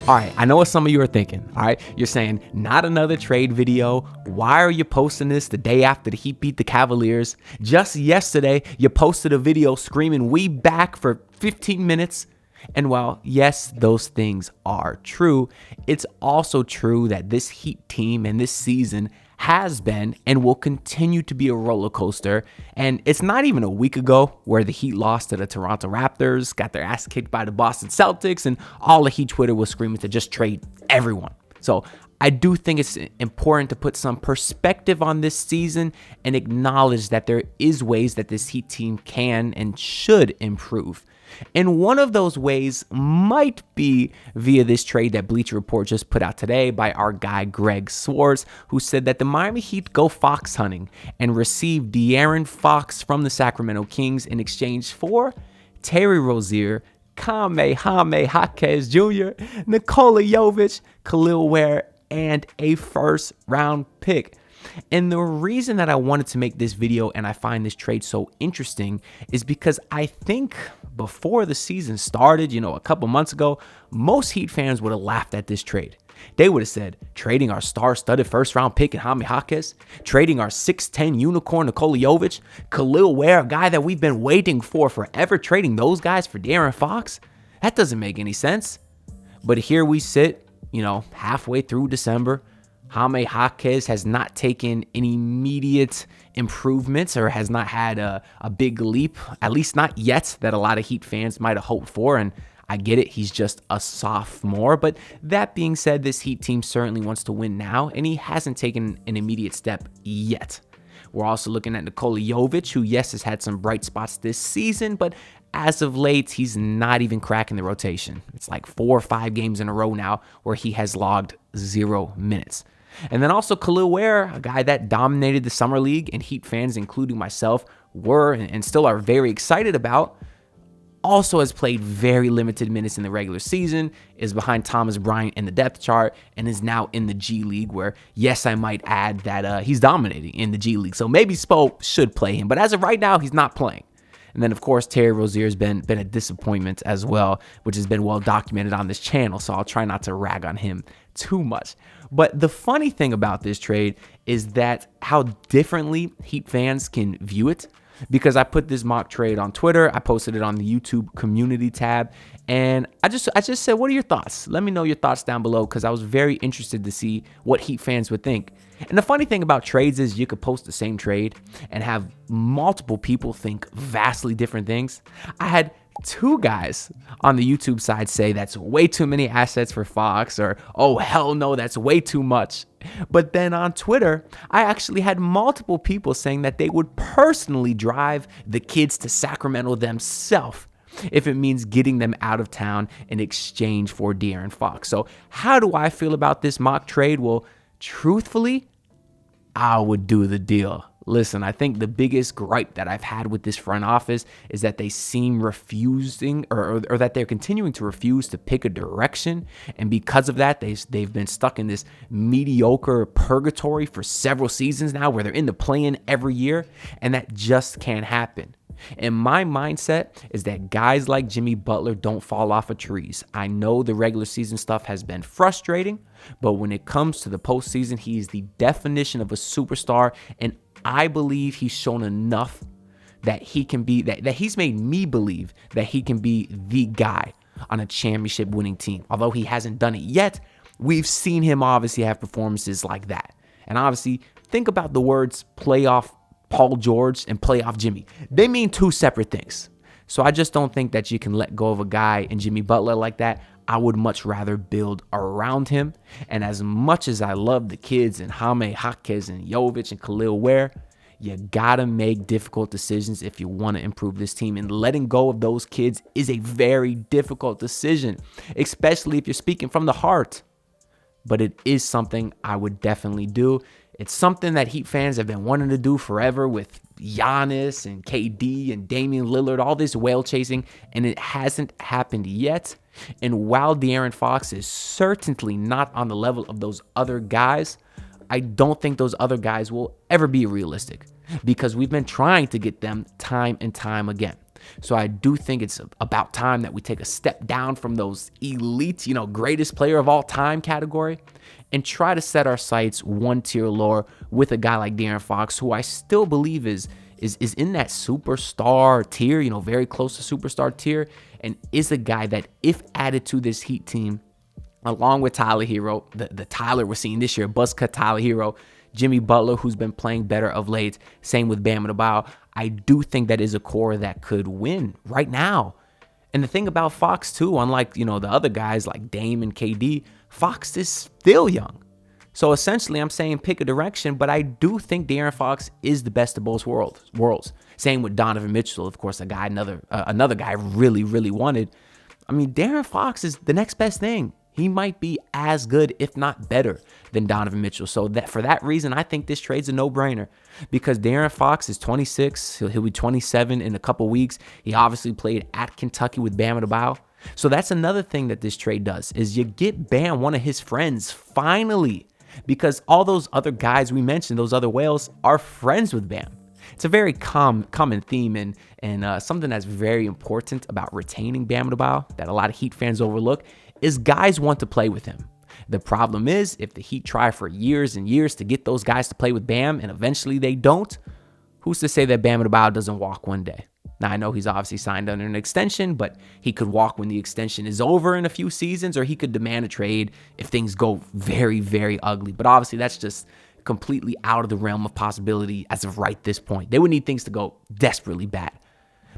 All right, I know what some of you are thinking. All right, you're saying, not another trade video. Why are you posting this the day after the Heat beat the Cavaliers? Just yesterday, you posted a video screaming, "We back" for 15 minutes. And while, yes, those things are true, it's also true that this Heat team and this season has been and will continue to be a roller coaster. And it's not even a week ago where the Heat lost to the Toronto Raptors, got their ass kicked by the Boston Celtics, and all the Heat Twitter was screaming to just trade everyone. So I do think it's important to put some perspective on this season and acknowledge that there is ways that this Heat team can and should improve. And one of those ways might be via this trade that Bleacher Report just put out today by our guy Greg Swartz, who said that the Miami Heat go fox hunting and receive De'Aaron Fox from the Sacramento Kings in exchange for Terry Rozier, James Jr., Nikola Jovic, Khalil Ware, and a first-round pick. And the reason that I wanted to make this video and I find this trade so interesting is because I think before the season started, a couple months ago, most Heat fans would have laughed at this trade. They would have said, trading our star-studded first-round pick in James, trading our 6'10 unicorn Nikola Jovic, Khalil Ware, a guy that we've been waiting for forever, trading those guys for De'Aaron Fox? That doesn't make any sense. But here we sit, halfway through December. James has not taken any immediate improvements or has not had a big leap, at least not yet, that a lot of Heat fans might have hoped for. And I get it, he's just a sophomore. But that being said, this Heat team certainly wants to win now, and he hasn't taken an immediate step yet. We're also looking at Nikola Jovic, who, yes, has had some bright spots this season, but as of late, he's not even cracking the rotation. It's like 4 or 5 games in a row now where he has logged 0 minutes. And then also Khalil Ware, a guy that dominated the Summer League, and Heat fans, including myself, were and still are very excited about, also has played very limited minutes in the regular season, is behind Thomas Bryant in the depth chart, and is now in the G League, where, yes, I might add that he's dominating in the G League. So maybe Spo should play him, but as of right now, he's not playing. And then, of course, Terry Rozier has been a disappointment as well, which has been well documented on this channel, so I'll try not to rag on him too much. But the funny thing about this trade is that how differently Heat fans can view it, because I put this mock trade on Twitter, I posted it on the YouTube community tab, and I just said, what are your thoughts? Let me know your thoughts down below, because I was very interested to see what Heat fans would think. And the funny thing about trades is you could post the same trade and have multiple people think vastly different things. I had 2 guys on the YouTube side say that's way too many assets for Fox, or, oh, hell no, that's way too much. But then on Twitter, I actually had multiple people saying that they would personally drive the kids to Sacramento themselves if it means getting them out of town in exchange for De'Aaron Fox. So how do I feel about this mock trade? Well, truthfully, I would do the deal. Listen, I think the biggest gripe that I've had with this front office is that they seem refusing or that they're continuing to refuse to pick a direction. And because of that, they've been stuck in this mediocre purgatory for several seasons now where they're in the play-in every year. And that just can't happen. And my mindset is that guys like Jimmy Butler don't fall off of trees. I know the regular season stuff has been frustrating, but when it comes to the postseason, he is the definition of a superstar. And I believe he's shown enough that he can be, that he's made me believe that he can be the guy on a championship winning team. Although he hasn't done it yet, we've seen him obviously have performances like that. And obviously, think about the words playoff Paul George and playoff Jimmy. They mean 2 separate things. So I just don't think that you can let go of a guy in Jimmy Butler like that. I would much rather build around him. And as much as I love the kids and James and Jovic and Khalil Ware, you gotta make difficult decisions if you want to improve this team. And letting go of those kids is a very difficult decision, especially if you're speaking from the heart. But it is something I would definitely do. It's something that Heat fans have been wanting to do forever with Giannis and KD and Damian Lillard, all this whale chasing, and it hasn't happened yet. And while De'Aaron Fox is certainly not on the level of those other guys, I don't think those other guys will ever be realistic because we've been trying to get them time and time again. So I do think it's about time that we take a step down from those elite, greatest player of all time category and try to set our sights one tier lower with a guy like De'Aaron Fox, who I still believe is in that superstar tier, very close to superstar tier, and is a guy that, if added to this Heat team, along with Tyler Hero, the Tyler we're seeing this year, buzzcut Tyler Hero, Jimmy Butler, who's been playing better of late, same with Bam Adebayo, I do think that is a core that could win right now. And the thing about Fox too, unlike, the other guys like Dame and KD, Fox is still young. So essentially, I'm saying pick a direction, but I do think De'Aaron Fox is the best of both worlds. Same with Donovan Mitchell, of course, another guy I really, really wanted. I mean, De'Aaron Fox is the next best thing. He might be as good, if not better, than Donovan Mitchell. So that for that reason, I think this trade's a no-brainer because De'Aaron Fox is 26. He'll be 27 in a couple weeks. He obviously played at Kentucky with Bam Adebayo. So that's another thing that this trade does is you get Bam, one of his friends, finally, because all those other guys we mentioned, those other whales, are friends with Bam. It's a very common theme and something that's very important about retaining Bam Adebayo that a lot of Heat fans overlook is guys want to play with him. The problem is if the Heat try for years and years to get those guys to play with Bam and eventually they don't, who's to say that Bam Adebayo doesn't walk one day? Now, I know he's obviously signed under an extension, but he could walk when the extension is over in a few seasons, or he could demand a trade if things go very, very ugly. But obviously that's just completely out of the realm of possibility as of right this point. They would need things to go desperately bad.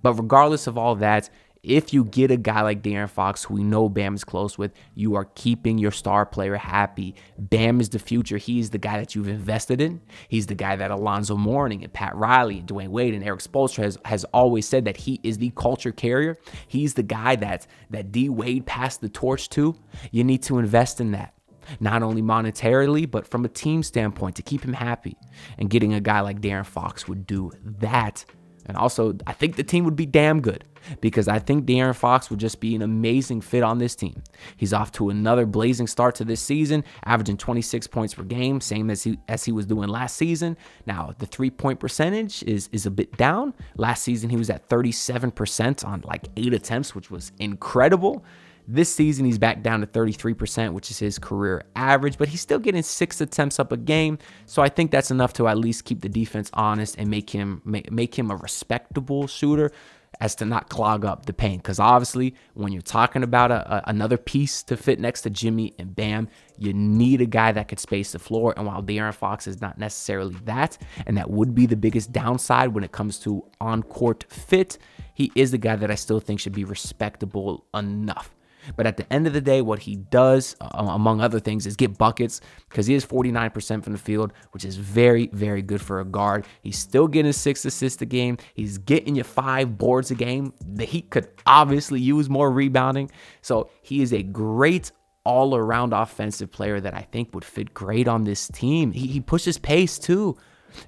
But regardless of all that, if you get a guy like De'Aaron Fox, who we know Bam is close with, you are keeping your star player happy. Bam is the future. He's the guy that you've invested in. He's the guy that Alonzo Mourning and Pat Riley and Dwayne Wade and Eric Spoelstra has always said that he is the culture carrier. He's the guy that D Wade passed the torch to. You need to invest in that. Not only monetarily, but from a team standpoint to keep him happy. And getting a guy like De'Aaron Fox would do that. And also, I think the team would be damn good because I think De'Aaron Fox would just be an amazing fit on this team. He's off to another blazing start to this season, averaging 26 points per game, same as he was doing last season. Now, the three-point percentage is a bit down. Last season, he was at 37% on like 8 attempts, which was incredible. This season, he's back down to 33%, which is his career average, but he's still getting 6 attempts up a game. So I think that's enough to at least keep the defense honest and make him a respectable shooter as to not clog up the paint. Because obviously, when you're talking about another piece to fit next to Jimmy and Bam, you need a guy that could space the floor. And while De'Aaron Fox is not necessarily that, and that would be the biggest downside when it comes to on-court fit, he is the guy that I still think should be respectable enough. But at the end of the day, what he does, among other things, is get buckets because he is 49% from the field, which is very, very good for a guard. He's still getting 6 assists a game. He's getting you 5 boards a game. The Heat could obviously use more rebounding. So he is a great all-around offensive player that I think would fit great on this team. He pushes pace too.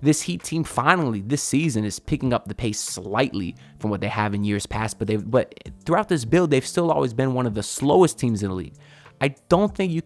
This Heat team finally this season is picking up the pace slightly from what they have in years past, but throughout this build, they've still always been one of the slowest teams in the league. I don't think you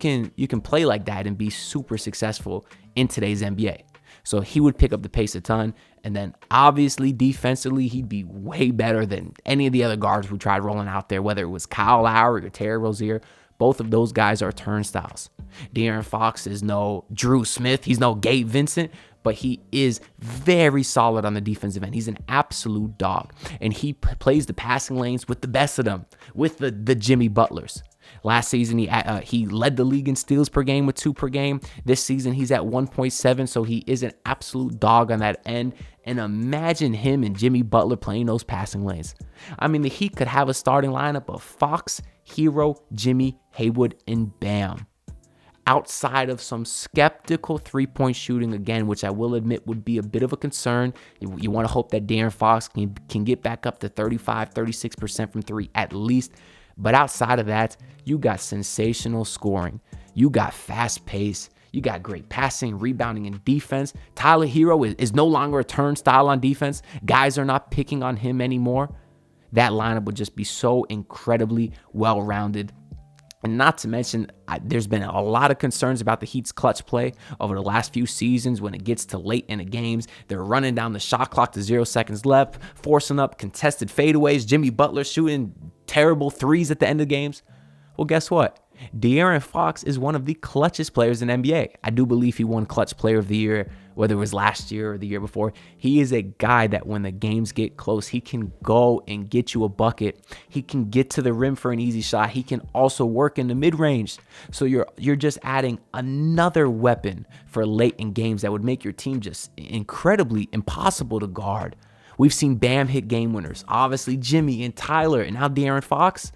can play like that and be super successful in today's NBA. So he would pick up the pace a ton, and then obviously defensively, he'd be way better than any of the other guards who tried rolling out there, whether it was Kyle Lowry or Terry Rozier. Both of those guys are turnstiles. De'Aaron Fox is no Drew Smith. He's no Gabe Vincent, but he is very solid on the defensive end. He's an absolute dog, and he plays the passing lanes with the best of them, with the Jimmy Butlers. Last season, he led the league in steals per game with 2 per game. This season, he's at 1.7, so he is an absolute dog on that end. And imagine him and Jimmy Butler playing those passing lanes. I mean, the Heat could have a starting lineup of Fox, Hero, Jimmy, Haywood, and Bam. Outside of some skeptical three-point shooting, again, which I will admit would be a bit of a concern. You want to hope that De'Aaron Fox can get back up to 35, 36% from 3 at least. But outside of that, you got sensational scoring. You got fast pace. You got great passing, rebounding, and defense. Tyler Hero is no longer a turnstile on defense. Guys are not picking on him anymore. That lineup would just be so incredibly well-rounded. And not to mention, there's been a lot of concerns about the Heat's clutch play over the last few seasons. When it gets to late in the games, they're running down the shot clock to 0 seconds left, forcing up contested fadeaways. Jimmy Butler shooting terrible threes at the end of games. Well, guess what? De'Aaron Fox is one of the clutchest players in NBA. I do believe he won Clutch Player of the Year, whether it was last year or the year before. He is a guy that when the games get close, he can go and get you a bucket. He can get to the rim for an easy shot. He can also work in the mid-range. So you're just adding another weapon for late in games that would make your team just incredibly impossible to guard. We've seen Bam hit game winners. Obviously, Jimmy and Tyler, and now De'Aaron Fox.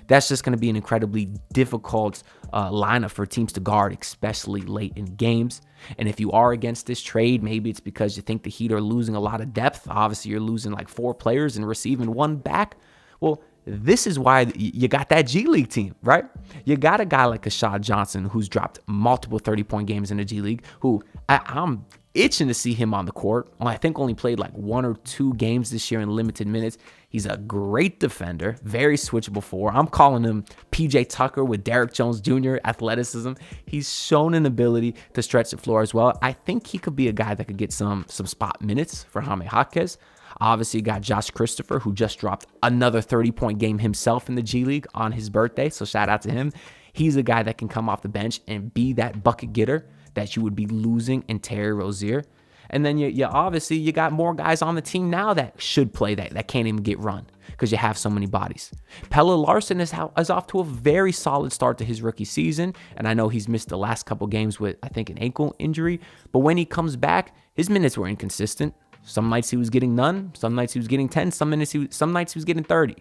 That's just going to be an incredibly difficult lineup for teams to guard, especially late in games. And if you are against this trade, maybe it's because you think the Heat are losing a lot of depth. Obviously, you're losing like 4 players and receiving 1 back. Well, this is why you got that G League team, right? You got a guy like Ashad Johnson who's dropped multiple 30-point games in the G League, who I'm itching to see him on the court. I think only played like 1 or 2 games this year in limited minutes. He's a great defender, very switchable forward. I'm calling him PJ Tucker with Derrick Jones Jr. athleticism. He's shown an ability to stretch the floor as well. I think he could be a guy that could get some spot minutes for Jaime Jaquez. Obviously, you got Josh Christopher, who just dropped another 30-point game himself in the G League on his birthday, so shout out to him. He's a guy that can come off the bench and be that bucket getter that you would be losing in Terry Rozier. And then you obviously, you got more guys on the team now that should play that can't even get run because you have so many bodies. Pelle Larsson is off to a very solid start to his rookie season, and I know he's missed the last couple games with, I think, an ankle injury, but when he comes back, his minutes were inconsistent. Some nights he was getting none, some nights he was getting 10, some nights he was getting 30.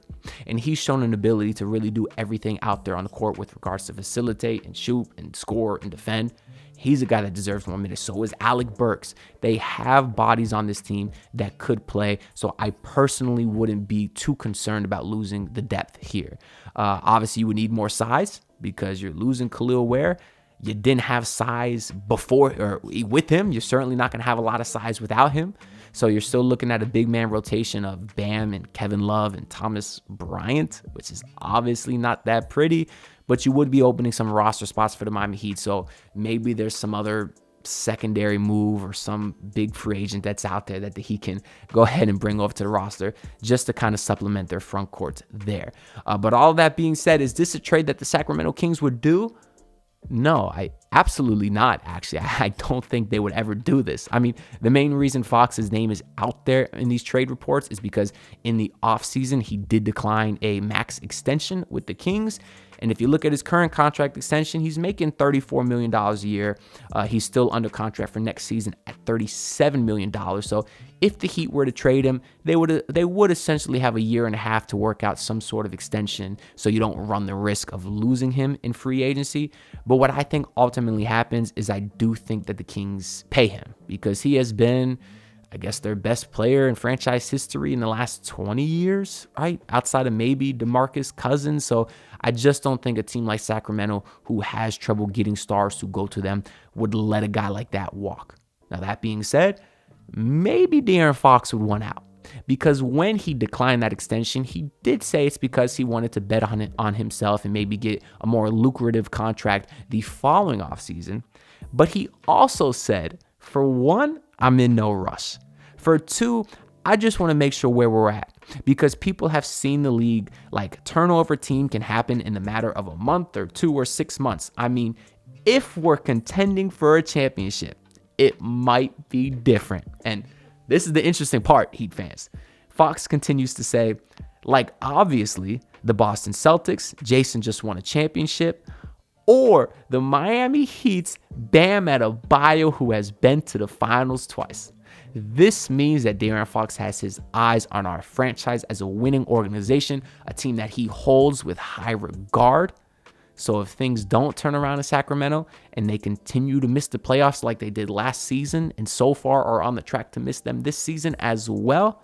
And he's shown an ability to really do everything out there on the court with regards to facilitate and shoot and score and defend. He's a guy that deserves more minutes. So is Alec Burks. They have bodies on this team that could play. So I personally wouldn't be too concerned about losing the depth here. Obviously, you would need more size because you're losing Khalil Ware. You didn't have size before or with him. You're certainly not going to have a lot of size without him. So you're still looking at a big man rotation of Bam and Kevin Love and Thomas Bryant, which is obviously not that pretty, but you would be opening some roster spots for the Miami Heat. So maybe there's some other secondary move or some big free agent that's out there that the Heat can go ahead and bring over to the roster just to kind of supplement their front court there. But all that being said, is this a trade that the Sacramento Kings would do? No, I absolutely not, actually. I don't think they would ever do this. I mean, the main reason Fox's name is out there in these trade reports is because in the offseason, he did decline a max extension with the Kings. And if you look at his current contract extension, he's making $34 million a year. He's still under contract for next season at $37 million. So if the Heat were to trade him, they would essentially have a year and a half to work out some sort of extension so you don't run the risk of losing him in free agency. But what I think ultimately happens is I do think that the Kings pay him because he has been, I guess, their best player in franchise history in the last 20 years, right? Outside of maybe DeMarcus Cousins. So I just don't think a team like Sacramento, who has trouble getting stars to go to them, would let a guy like that walk. Now, that being said, maybe De'Aaron Fox would want out because when he declined that extension, he did say it's because he wanted to bet on himself and maybe get a more lucrative contract the following offseason. But he also said, for one, I'm in no rush. For two, I just want to make sure where we're at because people have seen the league, like turnover team can happen in the matter of a month or 2 or 6 months. I mean, if we're contending for a championship, it might be different. And this is the interesting part, Heat fans. Fox continues to say, like, obviously, the Boston Celtics, Jason just won a championship, or the Miami Heat's Bam Adebayo, who has been to the finals twice. This means that De'Aaron Fox has his eyes on our franchise as a winning organization, a team that he holds with high regard. So if things don't turn around in Sacramento and they continue to miss the playoffs like they did last season and so far are on the track to miss them this season as well,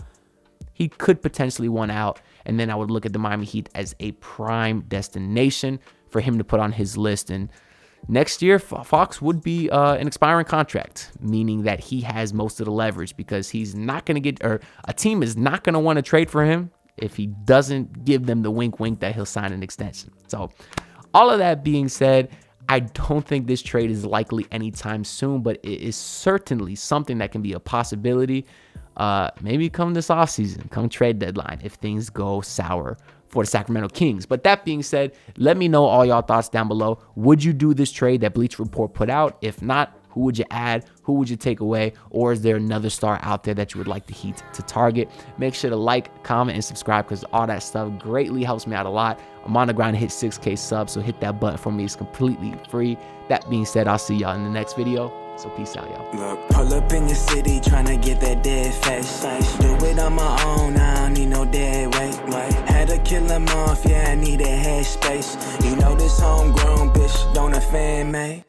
he could potentially want out. And then I would look at the Miami Heat as a prime destination for him to put on his list. And next year, Fox would be an expiring contract, meaning that he has most of the leverage because he's not going to get, or a team is not going to want to trade for him if he doesn't give them the wink that he'll sign an extension. So All of that being said, I don't think this trade is likely anytime soon, but it is certainly something that can be a possibility. Maybe come this offseason, come trade deadline, if things go sour for the Sacramento Kings. But that being said, let me know all y'all thoughts down below. Would you do this trade that Bleacher Report put out? If not, who would you add? Who would you take away? Or is there another star out there that you would like the Heat to target? Make sure to like, comment, and subscribe, because all that stuff greatly helps me out a lot. I'm on the grind to hit 6K subs, so hit that button for me. It's completely free. That being said, I'll see y'all in the next video. So peace out, y'all. Look, pull up in your city, tryna get that dead face. Do it on my own, I don't need no dead weight. Had to kill him off, yeah, I need a head space. You know this homegrown bitch don't offend me.